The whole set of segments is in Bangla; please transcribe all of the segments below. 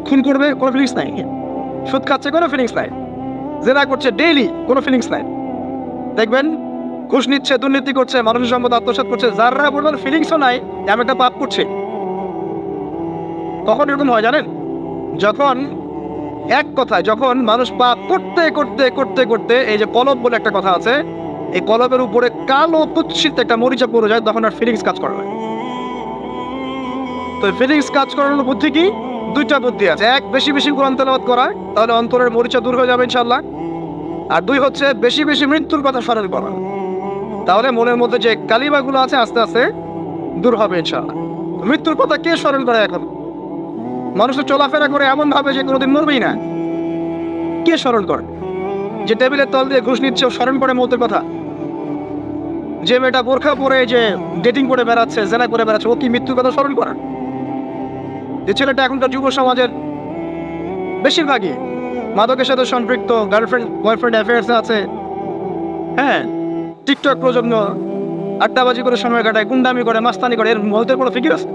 খুন করবে, কোনো ফিলিংস নাই। সুদ খাচ্ছে, কোনো ফিলিংস নাই। জেনা করছে ডেইলি, কোনো ফিলিংস নাই। দেখবেন ঘুষ নিচ্ছে, দুর্নীতি করছে, মানুষের সম্পদ আত্মসাৎ করছে, যারা বলবেন ফিলিংসও নাই যে আমি একটা পাপ করছি। কখন এরকম হয় জানেন? যখন এক কথায় যখন মানুষ পাপ করতে করতে করতে করতে, এই যে কলব বলে একটা কথা আছে, এই কলবের উপরে কালো কুৎসিত একটা মরিচা পড়ে যায়, তখন আর ফিলিংস কাজ করে না। তো ফিলিংস কাজ করানোর বুদ্ধি কি? দুইটা বুদ্ধি আছে। এক, বেশি বেশি কোরআন তেলাওয়াত করা, তাহলে অন্তরের মরিচা দূর হয়ে যাবে ইনশাআল্লাহ। আর দুই হচ্ছে বেশি বেশি মৃত্যুর কথা স্মরণ করা, তাহলে মনের মধ্যে যে কালিমাগুলো আছে আস্তে আস্তে দূর হবে ইনশাআল্লাহ। মৃত্যুর কথা কে স্মরণ করে এখন? মানুষ তো চলাফেরা করে এমন ভাবে যে কোনোদিন মরবেই না। কে স্মরণ করে? যে টেবিলের তল দিয়ে ঘুষ নিচ্ছে স্মরণ করে মৌতের কথা? যে মেয়েটা বোরখা পরে যে ডেটিং করে বেড়াচ্ছে, জেনা করে বেড়াচ্ছে, ও কি মৃত্যুর কথা স্মরণ করে? যে ছেলেটা এখনকার যুব সমাজের বেশিরভাগই মাদকের সাথে সম্পৃক্ত, গার্লফ্রেন্ড বয়ফ্রেন্ড অ্যাফেয়ার্সে আছে, হ্যাঁ, টিকটক প্রজন্ম, আড্ডাবাজি করে সময় কাটায়, গুন্ডামি করে, মাস্তানি করে, এর মৌতের কোনো ফিকির আছে?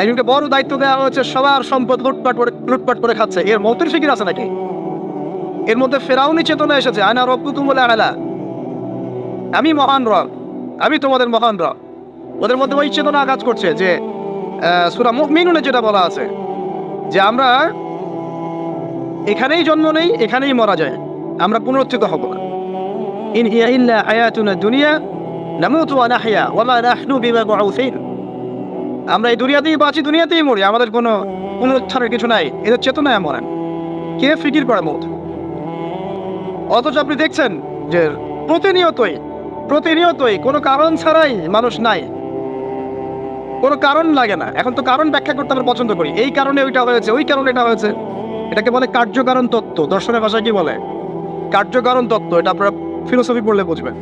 একজনকে বড় দায়িত্ব দেওয়া হয়েছে, সবার সম্পদ লুটপাট করে খাচ্ছে, এর মৌতের ফিকির আছে নাকি? এর মধ্যে ফেরাউনি চেতনা এসেছে, আনা রব্বুকুম বলে আলা, আমি মহান রব, আমি তোমাদের মহান রব। ওদের মধ্যে ওই চেতনা কাজ করছে যে সূরা মুমিনুনে যেটা বলা আছে যে আমরা এখানেই জন্ম নেই, এখানেই মারা যায়, আমরা পুনরুত্থিত হব না। ইন হিয়া ইল্লা হায়াতুনা দুনিয়া নামুতু ওয়া নাহইয়া ওয়া মা নাহনু বিমাবউসিন। আমরা এই দুনিয়াতেই বাঁচি, দুনিয়াতেই মরি, আমাদের কোনো পুনরুত্থানের কিছু নাই। এদের চেতনায় মরেন। কে ফিকির করে মত? অথচ আপনি দেখছেন যে প্রতিনিয়তই কোনো কারণ ছাড়াই মানুষ নাই, কোনো কারণ লাগে না। এখন তো কারণ ব্যাখ্যা করতে আমরা পছন্দ করি, এই কারণে ওইটা হয়েছে, ওই কারণে এটা হয়েছে। এটাকে বলে কার্যকারণ তত্ত্ব। দর্শনের ভাষায় কি বলে? কার্যকারণ তত্ত্ব। এটা আপনারা ফিলোসফি পড়লে বুঝবেন।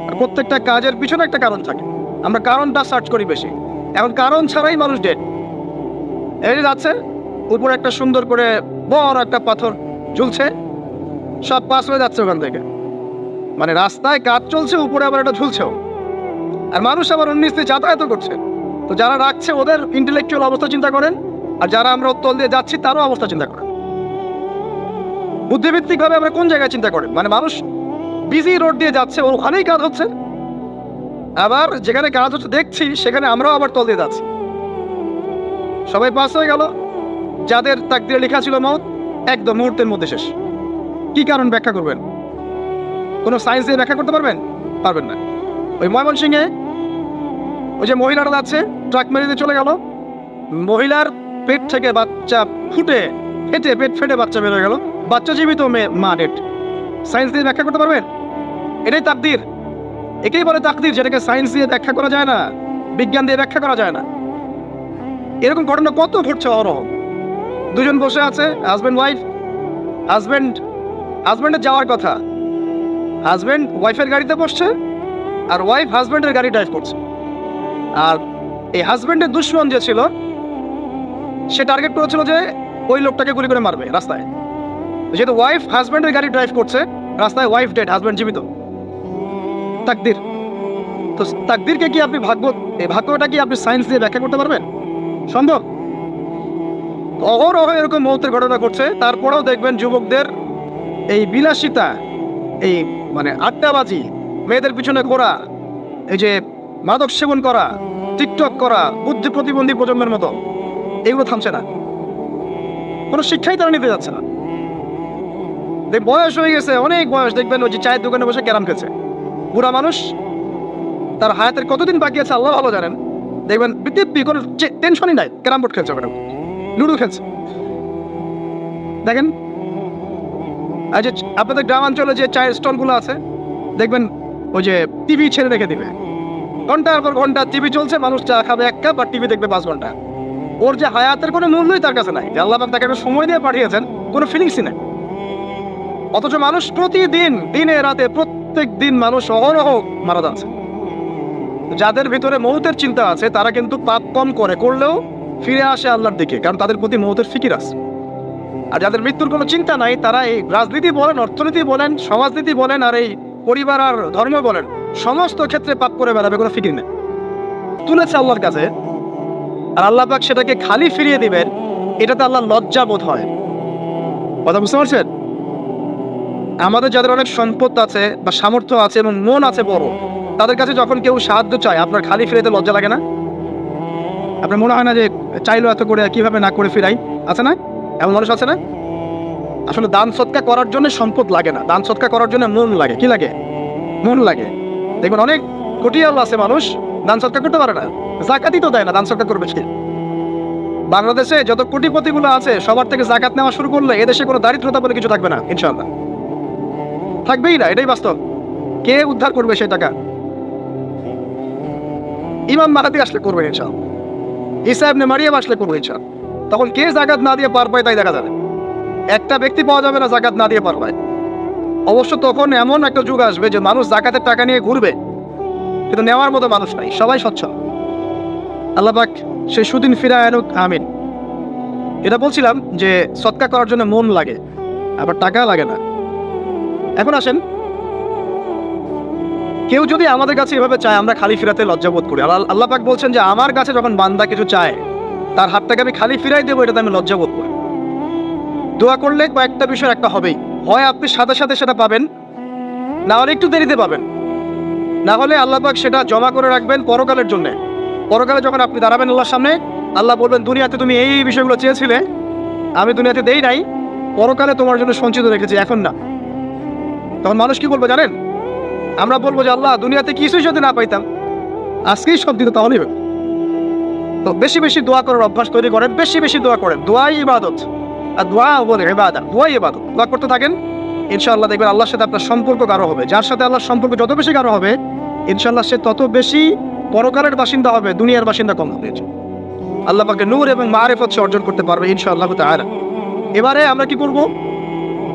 আর প্রত্যেকটা কাজের পিছনে একটা কারণ থাকে, আমরা কারণটা সার্চ করি বেশি। এখন কারণ ছাড়াই মানুষ ডেড। এই যে যাচ্ছে, উপরে একটা সুন্দর করে বড় একটা পাথর ঝুলছে, সব পাস হয়ে যাচ্ছে ওখান থেকে। মানে রাস্তায় কাজ চলছে, উপরে আবার এটা ঝুলছেও, আর মানুষ আবার উন্নিশ দিয়ে যাতায়াত করছে। তো যারা রাখছে ওদের ইন্টেলেকচুয়াল অবস্থা চিন্তা করেন, আর যারা আমরা উত্তল দিয়ে যাচ্ছি তারও অবস্থা চিন্তা করেন। বুদ্ধিভিত্তিকভাবে আমরা কোন জায়গায় চিন্তা করেন? মানে মানুষ বিজি রোড দিয়ে যাচ্ছে, ওখানেই কাজ হচ্ছে, আবার যেখানে কাজ হচ্ছে দেখছি সেখানে আমরাও আবার তল দিয়ে যাচ্ছি। সবাই পাস হয়ে গেল, যাদের তাকদিরে লেখা ছিল মওত একদম মুহূর্তের মধ্যে শেষ। কি কারণ ব্যাখ্যা করবেন? কোনো সায়েন্স দিয়ে ব্যাখ্যা করতে পারবেন? পারবেন না। ওই ময়মনসিংহে ওই যে মহিলারা যাচ্ছে, ট্রাক মেরে দিয়ে চলে গেল, মহিলার পেট থেকে বাচ্চা ফেটে পেট ফেটে বাচ্চা বের হয়ে গেল, বাচ্চা জীবিত, মা ডেড। সায়েন্স দিয়ে ব্যাখ্যা করতে পারবেন? এটাই তাকদির। একেই বলে তাকদির, যেটাকে সায়েন্স দিয়ে ব্যাখ্যা করা যায় না, বিজ্ঞান দিয়ে ব্যাখ্যা করা যায় না। এরকম ঘটনা কত ঘটছে অহরহ। দুজন বসে আছে, হাজব্যান্ড ওয়াইফ, হাজব্যান্ডের যাওয়ার কথা, হাজব্যান্ড ওয়াইফের গাড়িতে বসছে, আর ওয়াইফ হাজব্যান্ডের গাড়ি ড্রাইভ করছে। আর এই হাজব্যান্ডের দুশ্মন যে ছিল, সে টার্গেট করেছিল যে ওই লোকটাকে গুলি করে মারবে রাস্তায়। যেহেতু ওয়াইফ হাজব্যান্ডের গাড়ি ড্রাইভ করছে, রাস্তায় ওয়াইফ ডেড, হাজব্যান্ড জীবিত। তাকদির। তো তাকদিরকে কি আপনি এই ভাগ্যটা কি আপনি সায়েন্স দিয়ে ব্যাখ্যা করতে পারবেন? সম্ভব? অহরহ এরকম মৌতের ঘটনা ঘটছে। তারপরেও দেখবেন যুবকদের এই বিলাসিতা, এই মানে আড্ডাবাজি, মেয়েদের পিছনে ঘোরা, এই যে মাদক সেবন করা, টিকটক করা, বুদ্ধি প্রতিবন্ধী প্রজন্মের মতো, এগুলো থামছে না। কোনো শিক্ষাই তারা নিতে যাচ্ছে না। বয়স হয়ে গেছে, অনেক বয়স, দেখবেন ওই যে চায়ের দোকানে বসে ক্যারাম খেলছে। বুড়া মানুষ, তার হায়াতের কতদিন বাকি আছে আল্লাহ ভালো জানেন। দেখবেন কোনো টেনশনই নাই, ক্যারাম বোর্ড খেলছে, ওখানে লুডো খেলছে। দেখেন আর যে আপনাদের গ্রামাঞ্চলে যে চায়ের স্টলগুলো আছে, দেখবেন ওই যে টিভি ছেড়ে রেখে দিবে, ঘন্টার পর ঘন্টা টিভি চলছে, মানুষ চা খাবে 1 কাপ আর টিভি দেখবে 5 ঘন্টা। ওর যে হায়াতের কোনো মূল্যই তার কাছে নাই, যে আল্লাহ পাক তাকে সময় দিয়ে পাঠিয়েছেন, কোনো ফিলিংসই নাই। অথচ মানুষ প্রতিদিন, দিনে রাতে, প্রত্যেক দিন মানুষ অহরহ মারা যাচ্ছে। যাদের ভিতরে মৌতের চিন্তা আছে তারা কিন্তু পাপ কম করলেও ফিরে আসে আল্লাহর দিকে, কারণ তাদের প্রতি মৌতের ফিকির আছে। আর যাদের মৃত্যুর কোনো চিন্তা নাই, তারা এই রাজনীতি বলেন, অর্থনীতি বলেন, সমাজনীতি বলেন, আর এই পরিবার আর ধর্ম বলেন, সমস্ত ক্ষেত্রে পাপ করে বেড়াবে, কোনো ফিকির নেই। তুলেছে আল্লাহর কাছে, আর আল্লাহ পাক সেটাকে খালি ফিরিয়ে দিবেন, এটাতে আল্লাহ লজ্জা বোধ হয়। কথা বুঝতে পারছেন? আমাদের যাদের অনেক সম্পদ আছে বা সামর্থ্য আছে এবং মন আছে বড়, তাদের কাছে যখন কেউ সাহায্য চায় আপনার খালি ফিরাইতে লজ্জা লাগে না? আপনার মনে হয় না যে চাইলো এত করে কিভাবে না করে ফিরাই? আছে না এমন মানুষ? আছে না? আসলে দান সৎকা করার জন্য সম্পদ লাগে না, দান সৎকা করার জন্য মন লাগে। কি লাগে? মন লাগে। দেখবেন অনেক কোটি আল্লাহ আছে মানুষ দান সৎকা করতে পারে না, জাকাতই তো দেয় না, দান সৎকা করবে সে। বাংলাদেশে যত কোটিপতিগুলো আছে সবার থেকে জাকাত নেওয়া শুরু করলে এদেশে কোনো দারিদ্রতা বলে কিছু থাকবে না, ইনশাআল্লাহ থাকবেই না, এটাই বাস্তব। কে উদ্ধার করবে সেই টাকা? ইমাম মাহাদি আসলে করবে ইনশাআল্লাহ, ঈসা ইবনে মারিয়াম আসলে করবে ইনশাআল্লাহ। তখন কে জাকাত না দিয়ে পার পায় তাই দেখা যাবে। একটা ব্যক্তি পাওয়া যাবে না জাকাত না দিয়ে পার পায়। অবশ্য তখন এমন একটা যুগ আসবে যে মানুষ জাকাতের টাকা নিয়ে ঘুরবে, কিন্তু নেওয়ার মতো মানুষ নাই, সবাই সচ্ছল। আল্লাহ পাক সে সুদিন ফিরায় আনুক, আমিন। এটা বলছিলাম যে সৎকা করার জন্য মন লাগে, আবার টাকা লাগে না। এখন আসেন, কেউ যদি আমাদের কাছে এভাবে চায় আমরা খালি ফিরাতে লজ্জা বোধ করি। আল্লাহ পাক বলছেন যে আমার কাছে যখন বান্দা কিছু চায় তার হাতটাকে আমি খালি ফিরাই দেবো, এটাতে আমি লজ্জা বোধ করি। দোয়া করলে কয়েকটা বিষয় একটা হবেই, হয় আপনি সাথে সাথে সেটা পাবেন, না হলে একটু দেরিতে পাবেন, না হলে আল্লাহ পাক সেটা জমা করে রাখবেন পরকালের জন্য। পরকালে যখন আপনি দাঁড়াবেন আল্লাহর সামনে, আল্লাহ বলবেন দুনিয়াতে তুমি এই বিষয়গুলো চেয়েছিলে, আমি দুনিয়াতে দেই নাই, পরকালে তোমার জন্য সঞ্চিত রেখেছি, এখন না। তখন মানুষ কি বলবো জানেন? আমরা বলবো যে আল্লাহ দুনিয়াতে কিছুই যদি না পাইতাম, আজকেই সব দিত, তাহলেই হবে। তো বেশি বেশি দোয়া করার অভ্যাস তৈরি করেন, বেশি বেশি দোয়া করেন। দোয়াই ইবাদত, আর দোয়া বলে ইবাদত, দোয়াই ইবাদত। দোয়া করতে থাকেন, ইনশাআল্লাহ দেখবেন আল্লাহর সাথে আপনার সম্পর্ক গাঢ় হবে। যার সাথে আল্লাহর সম্পর্ক যত বেশি গাঢ় হবে, ইনশাআল্লাহ সে তত বেশি পরকালের বাসিন্দা হবে, দুনিয়ার বাসিন্দা কম হবে। আল্লাহ পাকে নূর এবং মারিফত সে অর্জন করতে পারবে ইনশাআল্লাহ তাআলা। এবারে আমরা কি করব?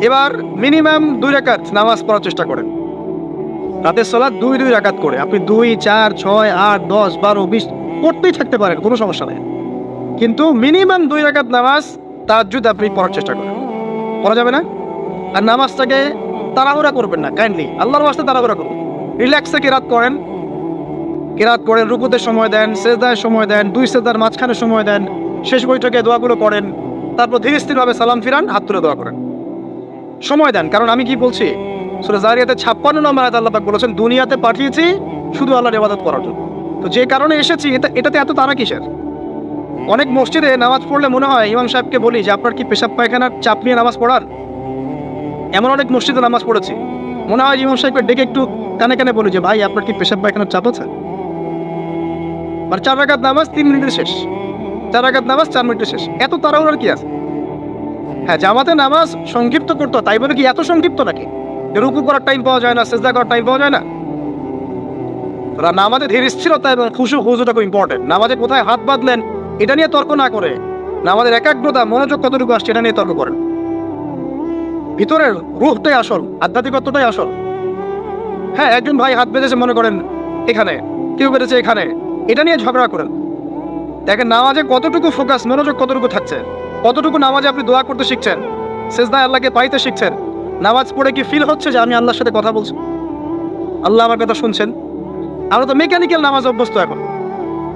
এবার মিনিমাম 2 রাকাত নামাজ পড়ার চেষ্টা করেন। রাতের সালাত 2 রাকাত করে আপনি 2, 4, 6, 8, 10, 12, 20 পড়তেই থাকতে পারেন, কোনো সমস্যা নেই। কিন্তু মিনিমাম 2 রাকাত নামাজ তাহাজ্জুদ আপনি পড়ার চেষ্টা করেন। পড়া যাবে না? আর নামাজটাকে তাড়াহুড়া করবেন না, কাইন্ডলি আল্লাহর ওয়াস্তে তাড়াহুড়া করুন। রিল্যাক্সে কিরাত করেন, রুকুতে সময় দেন, সেজদায় সময় দেন, 2 সেজদার মাঝখানে সময় দেন, শেষ বৈঠকে দোয়াগুলো করেন, তারপর ধীরে স্থিরভাবে সালাম ফিরান, হাত তুলে দোয়া করেন, সময় দেন। কারণ আমি কি বলছি, সূরা জারিয়াতে 56 নম্বর আয়াতে আল্লাহ পাক বলেছেন দুনিয়াতে পাঠিয়েছি শুধু আল্লাহর ইবাদত করার জন্য। তো যে কারণে এসেছি, এটাতে এত তাড়া কিসের? অনেক মসজিদে নামাজ পড়লে মনে হয় ইমাম সাহেবকে বলি যে আপনার কি পেশাব পায়খানার চাপ নিয়ে নামাজ পড়ান? এমন অনেক মসজিদে নামাজ পড়েছি, মনে হয় ইমাম সাহেবকে ডেকে একটু কানে কানে বলি যে ভাই আপনার কি পেশাব পায়খানার চাপ আছে? মানে 4 রাকাত নামাজ 3 মিনিটে শেষ, 4 রাকাত নামাজ 4 মিনিটে শেষ, এত তাড়াহুড়ার কি আছে? হ্যাঁ, জামাতে নামাজ সংক্ষিপ্ত করতে হয়, তাই বলে কি এত সংক্ষিপ্ত নাকি রুকু করার টাইম পাওয়া যায় না, সেজদা করার টাইম পাওয়া যায় না? নামাজে ধীর স্থিরতা এবং খুশুটা খুব ইম্পর্টেন্ট। নামাজে কোথায় হাত বাঁধলেন এটা নিয়ে তর্ক না করে, নামাজের একাগ্রতা মনোযোগ কতটুকু আসছে এটা নিয়ে তর্ক করেন। ভিতরের রূহটাই আসল, আধ্যাত্মিকত্বটাই আসল। হ্যাঁ, একজন ভাই হাত বেঁধেছে মনে করেন এখানে, কেউ বেঁধেছে এখানে, এটা নিয়ে ঝগড়া করেন। দেখেন নামাজে কতটুকু ফোকাস, মনোযোগ কতটুকু থাকছে, কতটুকু নামাজে আপনি দোয়া করতে শিখছেন, সেজদায় আল্লাহকে পাইতে শিখছেন। নামাজ পড়ে কি ফিল হচ্ছে যে আমি আল্লাহর সাথে কথা বলছি, আল্লাহ আমার কথা শুনছেন? আমরা তো মেকানিক্যাল নামাজ অভ্যস্ত এখন,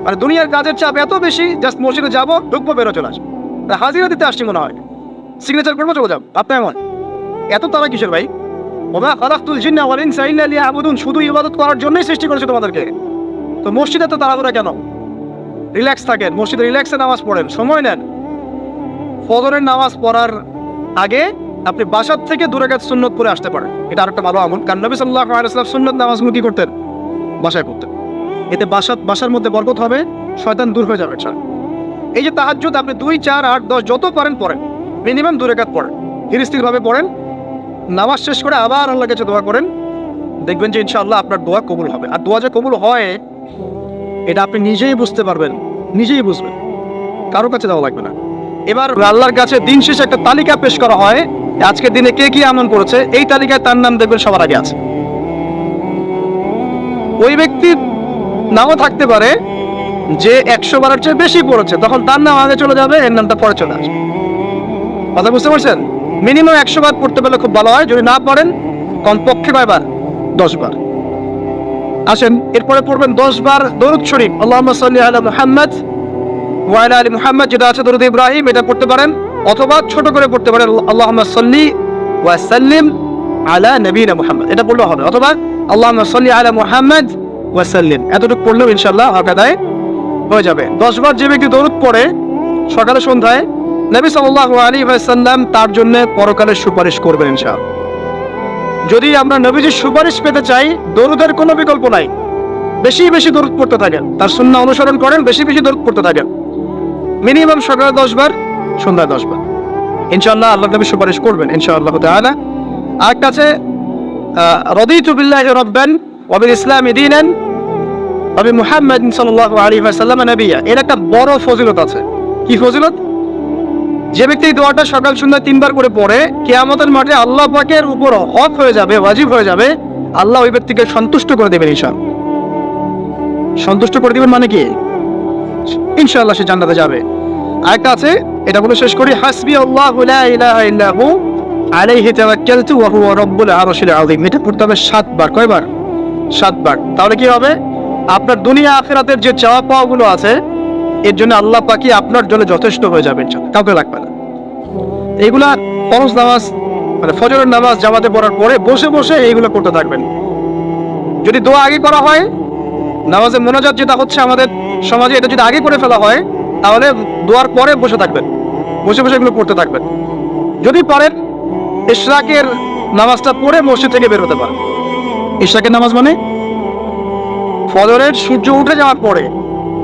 মানে দুনিয়ার কাজের চাপ এত বেশি, জাস্ট মসজিদে যাবো, ঢুকবো, বেরো, চলে আসবো, হাজিরা দিতে আসছি মনে হয়, সিগনেচার করবো, চলে যাবো। আপনি এমন এত তারা কিসের ভাই? ওমা খালাকতুল জিন্না ওয়াল ইনসা ইল্লা লিয়াবুদুন, শুধু ইবাদত করার জন্যই সৃষ্টি করেছে তোমাদেরকে। তো মসজিদে তো তাড়াহুড়া কেন? রিল্যাক্স থাকেন, মসজিদে রিল্যাক্সে নামাজ পড়েন, সময় নেন। ফজরের নামাজ পড়ার আগে আপনি বাসার থেকে 2 রাকাত সুন্নত পড়ে আসতে পারেন, এটা আরেকটা ভালো আমল। কারণ নবী সাল্লাল্লাহু আলাইহি ওয়াসাল্লাম সুন্নত নামাজগুলো কি করতেন? বাসায় পড়তেন। এতে বাসার মধ্যে বরকত হবে, শয়তান দূর হয়ে যাবে। এই যে তাহাজ্জুদ আপনি 2, 4, 8, 10 যত পারেন পড়েন, মিনিমাম 2 রাকাত পড়েন, ধীর স্থিরভাবে পড়েন। নামাজ শেষ করে আবার আল্লাহর কাছে দোয়া করেন, দেখবেন যে ইনশাআল্লাহ আপনার দোয়া কবুল হবে। আর দোয়া যে কবুল হয় এটা আপনি নিজেই বুঝতে পারবেন, নিজেই বুঝবেন, কারো কাছে দেওয়া লাগবে না। এবার আল্লাহর কাছে দিন শেষে একটা তালিকা পেশ করা হয়, আজকের দিনে কে কি আমল করেছে, এই তালিকায় তার নাম দেখবেন সবার আগে আছে। ওই ব্যক্তি নাও থাকতে পারে যে 100 বারের চেয়ে বেশি পড়েছে, তখন তার নাম আগে চলে যাবে, এর নামটা পরে চলে আসবে। কথা বুঝতে পারছেন? মিনিমাম 100 বার পড়তে পারলে খুব ভালো হয়, যদি না পড়েন কমপক্ষে কয়বার? 10 বার। আসেন এরপরে পড়বেন 10 বার দরুদ শরীফ, আল্লাহুম্মা সাল্লি আলা মুহাম্মদ ওয়া আলা আলি মুহাম্মদ যেটা আছে দরুদ ইব্রাহিম এটা পড়তে পারেন, অথবা ছোট করে পড়তে পারেন আল্লাহুম্মা সাল্লি ওয়া সাল্লিম আলা নবিনা মুহাম্মদ, এটা পড়লেও হবে, অথবা আল্লাহুম্মা সাল্লি আলা মুহাম্মদ ওয়া সাল্লিম, এতটুকু পড়লেও ইনশাআল্লাহ আদায় হয়ে যাবে। 10 বার যে ব্যক্তি দরুদ পড়ে সকালে সন্ধ্যায়, নবী সাল্লাল্লাহু আলাইহি ওয়াসাল্লাম তার জন্য পরকালে সুপারিশ করবেন ইনশাআল্লাহ। যদি আমরা নবীজির সুপারিশ পেতে চাই, দরুদের কোনো বিকল্প নাই, বেশি বেশি দরুদ পড়তে থাকেন, তার সুন্নাহ অনুসরণ করেন, বেশি বেশি দরুদ পড়তে থাকেন, মিনিমাম সকালে 10 বার, সন্ধ্যায় 10 বার, ইনশাআল্লাহ আল্লাহ নবী সুপারিশ করবেন ইনশাআল্লাহ তাআলা। আর কাছে রাদিতু বিল্লাহি রাব্বান ওয়া বিল ইসলামি দীনান ওয়া বি মুহাম্মাদিন সাল্লাল্লাহু আলাইহি ওয়াসাল্লাম নবিয়্যা, এর একটা বড় ফজিলত আছে। কি ফজিলত? যে ব্যক্তি এই দোয়াটা সকাল সন্ধ্যা 3 বার করে পড়ে, কিয়ামতের মাঠে আল্লাহ পাকের উপর হক হয়ে যাবে, ওয়াজিব হয়ে যাবে, আল্লাহ ওই ব্যক্তিকে সন্তুষ্ট করে দেবেন ইনশাআল্লাহ। সন্তুষ্ট করে দিবেন মানে কি? ইনশাআল্লাহ সে জান্নাতে যাবে। আরেকটা আছে, এটা বলে শেষ করি, হাসবি আল্লাহু লা ইলাহা ইল্লা হু আলাইহি তাওয়াক্কালতু ওয়া হুয়া রাব্বুল আরশিল আযীম, এটা পড়তে হবে 7 বার। কয়বার? 7 বার। তাহলে কি হবে? আপনার দুনিয়া আখিরাতের যে চাওয়া পাওয়াগুলো আছে, এর জন্য আল্লাহ পাকই আপনার জন্য যথেষ্ট হয়ে যাবে ইনশাআল্লাহ, কাউকে লাগবে না। এইগুলা ফরজ নামাজ মানে ফজরের নামাজ জামাতে পড়ার পরে বসে বসে এইগুলো করতে থাকবেন। যদি দোয়া আগে করা হয়, নামাজে মোনাজাত যেটা হচ্ছে আমাদের সমাজে, এটা যদি আগে করে ফেলা হয়, তাহলে দোয়ার পরে বসে থাকবেন, বসে বসে এগুলো করতে থাকবেন। যদি পারেন ইশরাকের নামাজটা পড়ে মসজিদ থেকে বের হতে পারেন। ইশরাকের নামাজ মানে ফজরের সূর্য উঠে যাওয়ার পরে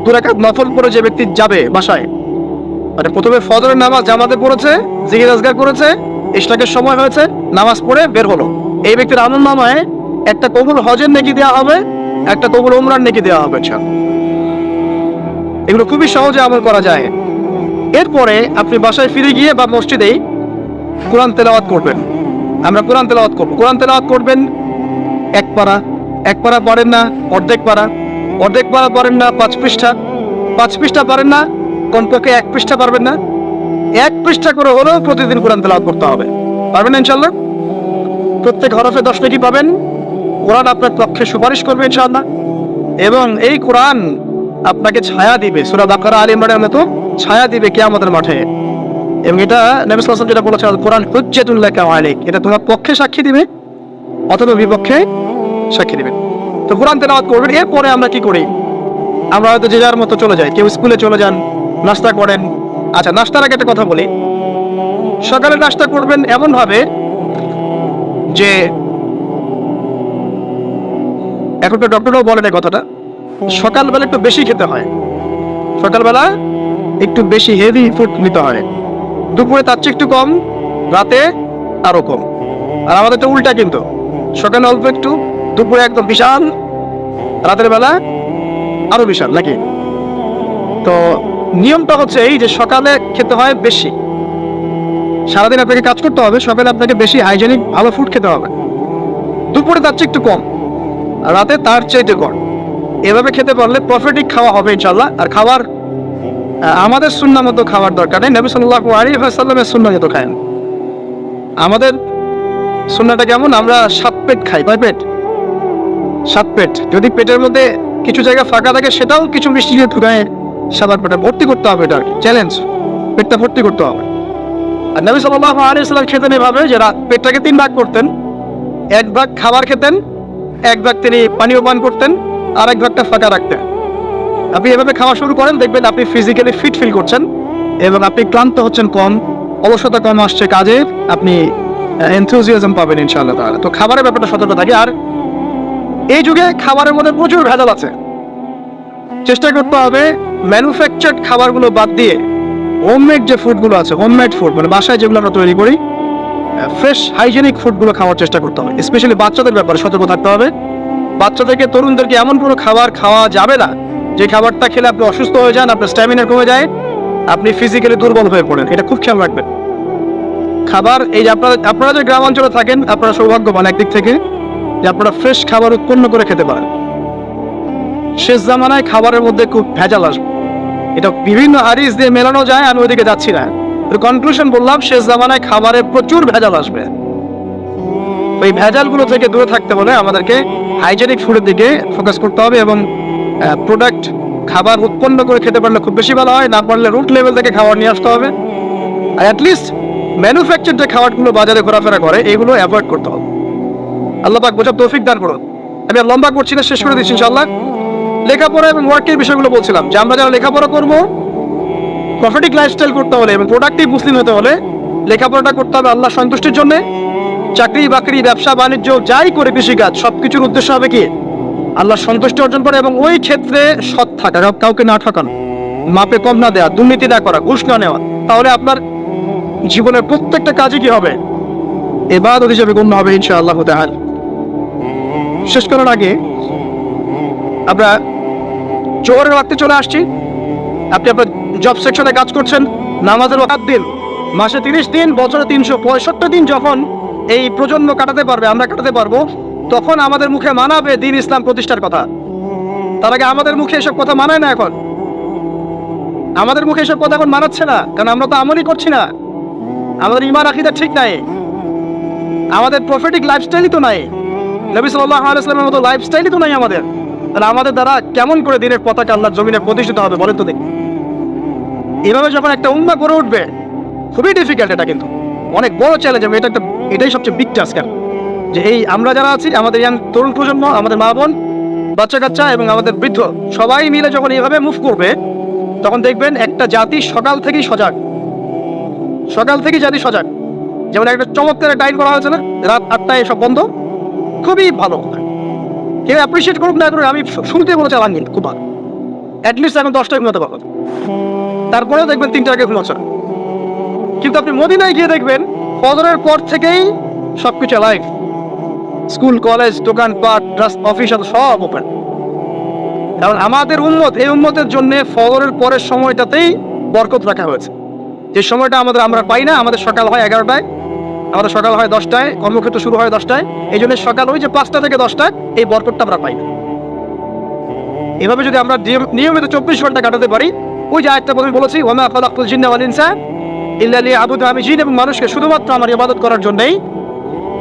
2 রাকাত নফল পড়ে যে ব্যক্তি যাবে বাসায়, মানে প্রথমে ফজরের নামাজ জামাতে পড়েছে, জিকির আজকার করেছে, ইশরাকের সময় হয়েছে, নামাজ পড়ে বের হলো, এই ব্যক্তির আমলনামায় একটা কবুল হজের নেকি দেওয়া হবে, একটা কবুল উমরার নেকি দেওয়া হবে ইনশাআল্লাহ। এগুলো খুবই সহজে আমল করা যায়। এরপরে আপনি বাসায় ফিরে গিয়ে বা মসজিদেই কোরআন তেলাওয়াত করবেন। আমরা কোরআন তেলাওয়াত করব। কোরআন তেলাওয়াত করবেন 1 পারা, 1 পারা পারেন না অর্ধেক পারা, অর্ধেক পারা পারেন না 5 পৃষ্ঠা, 5 পৃষ্ঠা পারেন না কমপক্ষে 1 পৃষ্ঠা পারবেন না, 1 পৃষ্ঠা করে হলেও প্রতিদিন কোরআন তেলাওয়াত করতে হবে। পারবেন না ইনশাআল্লাহ? প্রত্যেক হরফে 10 নেকি পাবেন। কোরআন আপনার পক্ষে সুপারিশ করবে ইনশাআল্লাহ, এবং এই কোরআন আপনাকে ছায়া দিবে, সূরা বাকারা আলে ইমরানের মতো ছায়া দিবে কিয়ামতের মাঠে। এবং এটা নবী সাল্লাল্লাহু আলাইহি ওয়াসাল্লাম যেটা বলেছেন, কোরআন হুজ্জাতুল লাকা ওয়া আলাইক, এটা তোমার পক্ষে সাক্ষী দিবে অথবা বিপক্ষে সাক্ষী দিবে। তো কোরআন তেলাওয়াত করবেন। এরপরে আমরা কি করি? আমরা হয়তো যে যার মতো চলে যাই, কেউ স্কুলে চলে যান, নাস্তা করেন। আচ্ছা, নাস্তার আগে একটা কথা বলি, সকালে নাস্তা করবেন এমন ভাবে যে, এখন তো ডক্টররাও বলেন এই কথাটা, সকালবেলা একটু বেশি খেতে হয়, সকালবেলা একটু বেশি হেভি ফুড নিতে হয়, দুপুরে তার চেয়ে একটু কম, রাতে আরো কম। আর আমাদের তো উল্টা, কিন্তু সকালে অল্প একটু, দুপুরে একদম বিশাল, রাতের বেলা আরো বিশাল, নাকি? তো নিয়মটা হচ্ছে এই যে সকালে খেতে হয় বেশি, সারাদিন আপনাকে কাজ করতে হবে, সকালে আপনাকে বেশি হাইজেনিক ভালো ফুড খেতে হবে, দুপুরে তার চেয়ে একটু কম, রাতে তার চাইতে কম। এভাবে খেতে পারলে প্রফিটিক খাওয়া হবে ইনশাআল্লাহ। আর খাবার আমাদের সুন্নাহ মতো খাওয়ার দরকার নেই, নবী সাল্লাল্লাহু আলাইহি ওয়াসাল্লামের সুন্নাহ মতো খায়েন। আমাদের সুন্নাহটা কেমন? আমরা 7 পেট খাই। 5 পেট? 7 পেট। যদি পেটের মধ্যে কিছু জায়গা ফাঁকা থাকে, সেটাও কিছু মিষ্টি দিয়ে ঢুকায় 7 পেটে ভর্তি করতে হবে। এটা চ্যালেঞ্জ, পেটটা ভর্তি করতে হবে। আর নবী সাল্লাল্লাহু আলাইহি ওয়াসাল্লাম খেতেন এভাবে যে পেটটাকে 3 ভাগ করতেন, 1 ভাগ খাবার খেতেন, 1 ভাগ তিনি পানীয় পান করতেন, আর 1 ভাগটা ফাঁকা রাখতেন। আপনি এভাবে খাওয়া শুরু করেন, দেখবেন আপনি ফিজিক্যালি ফিট ফিল করছেন এবং আপনি ক্লান্ত হচ্ছেন কম, অলসতা কম আসছে কাজে, আপনি এনথুজিয়াজম পাবেন ইনশাআল্লাহ তাআলা। তো খাবারের ব্যাপারটা সতর্ক থাকে। আর এই যুগে খাবারের মধ্যে প্রচুর ভেজাল আছে, চেষ্টা করতে হবে ম্যানুফ্যাকচার্ড খাবারগুলো বাদ দিয়ে হোমমেড যে ফুডগুলো আছে, হোমমেড ফুড মানে বাসায় যেগুলো আমরা তৈরি করি, ফ্রেশ হাইজেনিক ফুডগুলো খাওয়ার চেষ্টা করতে হবে। স্পেশালি বাচ্চাদের ব্যাপারে সতর্ক থাকতে হবে। বাচ্চাদেরকে, তরুণদেরকে এমন কোনো খাবার খাওয়া যাবে না যে খাবারটা খেলে আপনি অসুস্থ হয়ে যান, আপনার স্ট্যামিনা কমে যায়, আপনি ফিজিক্যালি দুর্বল হয়ে পড়েন। এটা খুব খেয়াল রাখবেন। খাবার, এই যে আপনারা যে গ্রাম অঞ্চলে থাকেন, আপনারা সৌভাগ্যবান একদিক থেকে যে আপনারা ফ্রেশ খাবার উৎপন্ন করে খেতে পারেন। শেষ জামানায় খাবারের মধ্যে খুব ভেজাল আসবে, এটা বিভিন্ন হাদিস দিয়ে মেলানো যায়, আমি ওইদিকে যাচ্ছি না। কনক্লুশন বললাম, শেষ জামানায় খাবারে প্রচুর ভেজাল আসবে। এই ভেজালগুলো থেকে দূরে থাকতে হলে আমাদেরকে হাইজেনিক ফুডের দিকে ফোকাস করতে হবে এবং প্রোডাক্ট খাবার উৎপন্ন করে খেতে পারলে খুব বেশি ভালো হয়, না পারলে রুট লেভেল থেকে খাবার নিয়ে আসতে হবে। আর অ্যাটলিস্ট ম্যানুফ্যাকচার যে খাবারগুলো বাজারে ঘোরাফেরা করে এগুলো অ্যাভয়েড করতে হবে। আল্লাহ পাক বোঝার তৌফিক দান করুন। আমি আর লম্বা করছি না, শেষ করে দিচ্ছি ইনশাআল্লাহ। লেখাপড়া এবং ওয়ার্কের বিষয়গুলো বলছিলাম যে আমরা যারা লেখাপড়া করবো, প্রফিটিক লাইফস্টাইল করতে হলে এবং প্রোডাক্টিভ মুসলিম হতে হলে লেখাপড়াটা করতে হবে আল্লাহ সন্তুষ্টির জন্য। চাকরি বাকরি, ব্যবসা বাণিজ্য যাই করে, কৃষিকাজ, সবকিছুর উদ্দেশ্য হবে কি আল্লাহ সন্তুষ্টি অর্জন করে এবং ওই ক্ষেত্রে সৎ থাকা, কাউকে না ঠকানো, মাপে কম না দেওয়া, দুর্নীতি না করা, ঘুষ না নেওয়া। তাহলে আপনার জীবনের প্রত্যেকটা কাজই কি হবে? ইবাদত হিসেবে গণ্য হবে ইনশাআল্লাহ তাআলা। শেষ করার আগে আমরা জোহরের ওয়াক্তে চলে আসছি। আপনি আপনার জব সেকশনে কাজ করছেন, নামাজের ওয়াক্ত দিন, মাসে 30 দিন, বছরে 365 দিন যখন এই প্রজন্ম কাটাতে পারবে, আমরা কাটাতে পারবো, তখন আমাদের মুখে মানাবে দ্বীন ইসলাম প্রতিষ্ঠার কথা। তার আগে আমাদের মুখে এসব কথা মানায় না। এখন আমাদের মুখে এসব কথা এখন মানাচ্ছে না, কারণ আমরা তো আমলই করছি না। আমাদের ঈমান আকীদা ঠিক নাই, আমাদের প্রফেটিক লাইফস্টাইলই তো নাই, নবী সাল্লাল্লাহু আলাইহি ওয়াসাল্লামের মতো লাইফস্টাইলই তো নাই আমাদের। তাহলে আমাদের দ্বারা কেমন করে দ্বীনের পতাকা আল্লাহর জমিনে প্রতিষ্ঠিত হবে বলেন তো দেখি? এভাবে যখন একটা উম্মাহ গড়ে উঠবে, খুবই ডিফিকাল্ট, এটা কিন্তু অনেক বড় চ্যালেঞ্জ। এবং এটাই সবচেয়ে বিগ টাস্ক, যে এই আমরা যারা আছি, আমাদের ইয়াং তরুণ প্রজন্ম, আমাদের মা বোন, বাচ্চা কাচ্চা এবং আমাদের বৃদ্ধ, সবাই মিলে যখন এইভাবে মুভ করবে, তখন দেখবেন একটা জাতি সকাল থেকেই সজাগ, সকাল থেকেই জাতি সজাগ। যেমন একটা চমৎকার টাইম করা হয়েছে না, রাত 8টায় সব বন্ধ, খুবই ভালো। কেউ অ্যাপ্রিসিয়েট করুক না করুক, আমি শুনতে বলেছি আলহামদুলিল্লাহ, খুব ভালো। অ্যাটলিস্ট এখন 10টায় ঘুমাতে পারবো, তারপরেও দেখবেন 3টা আগে ঘুমাচ্ছে। কিন্তু আপনি মদিনায় গিয়ে দেখবেন ফজরের পর থেকেই সবকিছু লাইভ, স্কুল, কলেজ, দোকানপাট, অফিস সব ওপেন। কারণ আমাদের উম্মত, এই উম্মতের জন্য ফজরের পরের সময়টাতেই বরকত রাখা হয়েছে। যে সময়টা আমরা পাই না। আমাদের সকাল হয় 11টায়, আমাদের সকাল হয় 10টায়, কর্মক্ষেত্র শুরু হয় 10টায়। এই জন্য সকাল ওই যে 5টা থেকে 10টা, এই বরকতটা আমরা পাই না। এভাবে যদি আমরা নিয়মিত 24 ঘন্টা কাটাতে পারি, ওই যে আয়াতটা প্রথমে বলেছি, ওয়া মা খালাকতুল জিন্না ওয়াল ইনসা ইল্লা লিয়াবুদুন, আমি জিন এবং মানুষকে শুধুমাত্র আমার ইবাদত করার জন্যই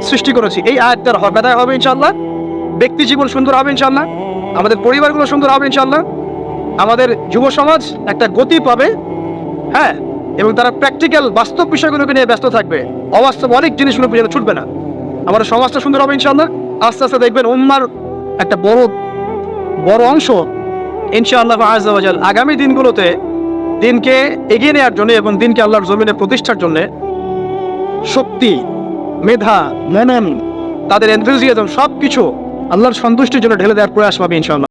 সৃষ্টি করেছি। এই আয়াতটার বেদায় হবে ইনশাআল্লাহ। ব্যক্তি জীবন সুন্দর হবে ইনশাআল্লাহ, আমাদের পরিবারগুলো সুন্দর হবে ইনশাআল্লাহ, আমাদের যুব সমাজ একটা গতি পাবে, হ্যাঁ, এবং তারা প্র্যাকটিক্যাল বাস্তব বিষয়গুলোকে নিয়ে ব্যস্ত থাকবে, অবাস্তব অনেক জিনিসগুলো পর্যন্ত ছুটবে না। আমাদের সমাজটা সুন্দর হবে ইনশাআল্লাহ। আস্তে আস্তে দেখবেন উম্মার একটা বড় অংশ ইনশাআল্লাহ আযজা ওয়া জাল আগামী দিনগুলোতে দিনকে এগিয়ে নেওয়ার জন্য এবং দিনকে আল্লাহর জমিনে প্রতিষ্ঠার জন্য শক্তি, মেধা, মেনন, তাদের এনথুজিয়াজম সবকিছু আল্লাহর সন্তুষ্টির জন্য ঢেলে দেওয়ার প্রয়াস পাবে ইনশাআল্লাহ।